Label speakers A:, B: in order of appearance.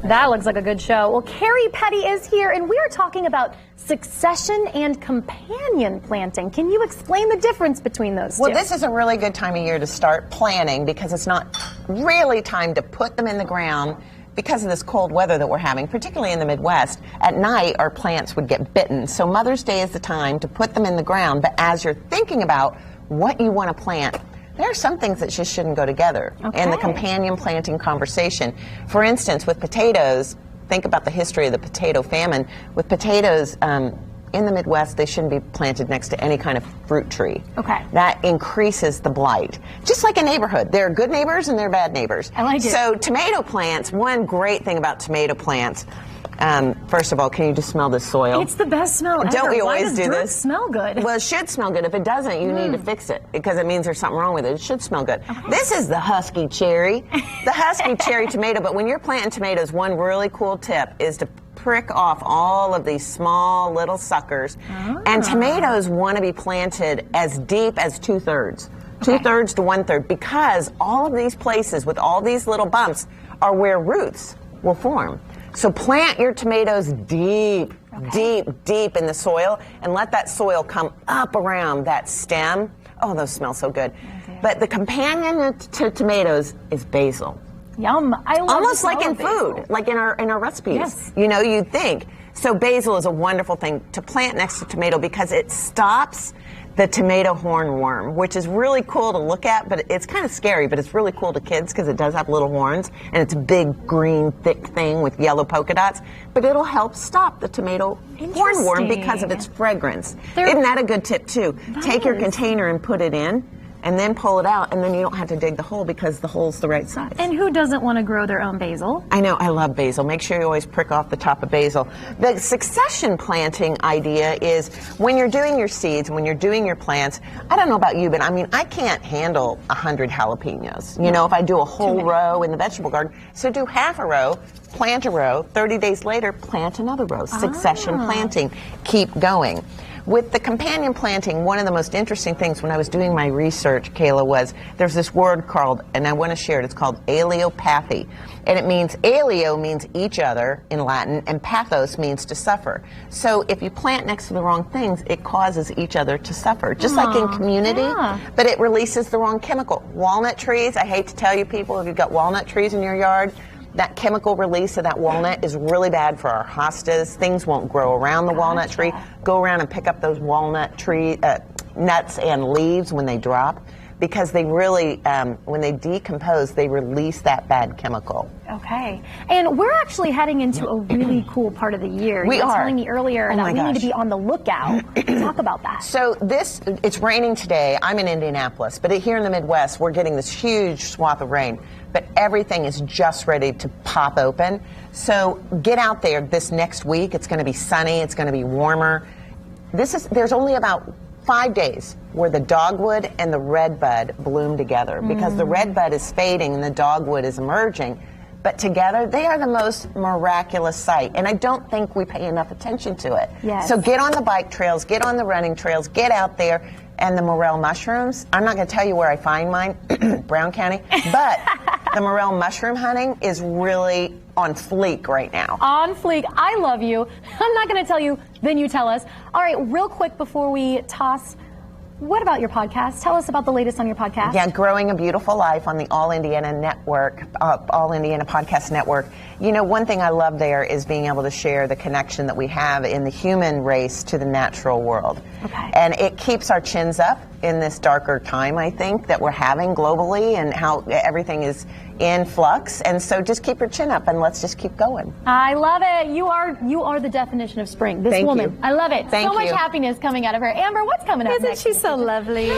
A: That looks like a good show. Well, Carrie Petty is here, and we are talking about succession and companion planting. Can you explain the difference between those two?
B: Well, this is a really good time of year to start planting because it's not really time to put them in the ground because of this cold weather that we're having, particularly in the Midwest. At night, our plants would get bitten. So Mother's Day is the time to put them in the ground. But as you're thinking about what you want to plant, there are some things that just shouldn't go together in the companion planting conversation. For instance, with potatoes, think about the history of the potato famine. With potatoes, in the Midwest, they shouldn't be planted next to any kind of fruit tree.
A: Okay.
B: That increases the blight. Just like a neighborhood. There are good neighbors and there are bad neighbors.
A: I like it.
B: So tomato plants, one great thing about tomato plants, first of all, can you just smell the soil?
A: It's the best smell ever.
B: Don't we
A: Why
B: always
A: does
B: do
A: dirt
B: this?
A: smell good?
B: Well, it should smell good. If it doesn't, you need to fix it because it means there's something wrong with it. It should smell good.
A: Okay.
B: This is the Husky Cherry. The Husky Cherry tomato. But when you're planting tomatoes, one really cool tip is to prick off all of these small little suckers. And tomatoes want to be planted as deep as 2/3. 2/3 to 1/3, because all of these places with all these little bumps are where roots will form. So plant your tomatoes deep, deep in the soil, and let that soil come up around that stem. Oh, those smell so good. But the companion to tomatoes is basil.
A: Yum. I love
B: Almost
A: the smell
B: like in
A: of basil.
B: food, like in our recipes.
A: Yes.
B: You know, you'd think. So basil is a wonderful thing to plant next to tomato because it stops the tomato hornworm, which is really cool to look at, but it's kind of scary, but it's really cool to kids because it does have little horns, and it's a big, green, thick thing with yellow polka dots, but it'll help stop the tomato hornworm because of its fragrance. Isn't that a good tip, too? Take your container and put it in, and then pull it out, and then you don't have to dig the hole because the hole's the right size.
A: And who doesn't want to grow their own basil?
B: I know, I love basil. Make sure you always prick off the top of basil. The succession planting idea is when you're doing your seeds, when you're doing your plants, I don't know about you, but I mean, I can't handle 100 jalapenos. You know, if I do a whole row in the vegetable garden, so do half a row, plant a row, 30 days later, plant another row. Succession planting. Keep going. With the companion planting, one of the most interesting things when I was doing my research, Kayla, was there's this word called, and I want to share it, it's called allelopathy. And it means, aleo means each other in Latin, and pathos means to suffer. So if you plant next to the wrong things, it causes each other to suffer. Just like in community, but it releases the wrong chemical. Walnut trees, I hate to tell you people, if you've got walnut trees in your yard, that chemical release of that walnut is really bad for our hostas. Things won't grow around the walnut tree. Go around and pick up those walnut tree nuts and leaves when they drop, because they really, when they decompose, they release that bad chemical.
A: Okay. And we're actually heading into a really cool part of the year.
B: We
A: you were
B: are.
A: telling me earlier that we need to be on the lookout. Talk about that.
B: So it's raining today. I'm in Indianapolis, but here in the Midwest, we're getting this huge swath of rain. But everything is just ready to pop open. So get out there this next week. It's going to be sunny. It's going to be warmer. There's only about 5 days where the dogwood and the redbud bloom together, because the redbud is fading and the dogwood is emerging. But together, they are the most miraculous sight. And I don't think we pay enough attention to it.
A: Yes.
B: So get on the bike trails, get on the running trails, get out there. And the morel mushrooms, I'm not going to tell you where I find mine, Brown County, but the morel mushroom hunting is really on fleek right now.
A: On fleek. I love you. I'm not going to tell you, then you tell us. All right, real quick before we toss, what about your podcast? Tell us about the latest on your podcast.
B: Yeah, Growing a Beautiful Life on the All Indiana Network, All Indiana Podcast Network. You know, one thing I love there is being able to share the connection that we have in the human race to the natural world.
A: Okay.
B: And it keeps our chins up in this darker time, I think, that we're having globally, and how everything is in flux. And so just keep your chin up and let's just keep going.
A: I love it. You are the definition of spring. This
B: Thank
A: woman.
B: you.
A: I love it.
B: Thank
A: so much
B: you.
A: happiness coming out of her. Amber, what's coming up next?
C: Isn't she so lovely?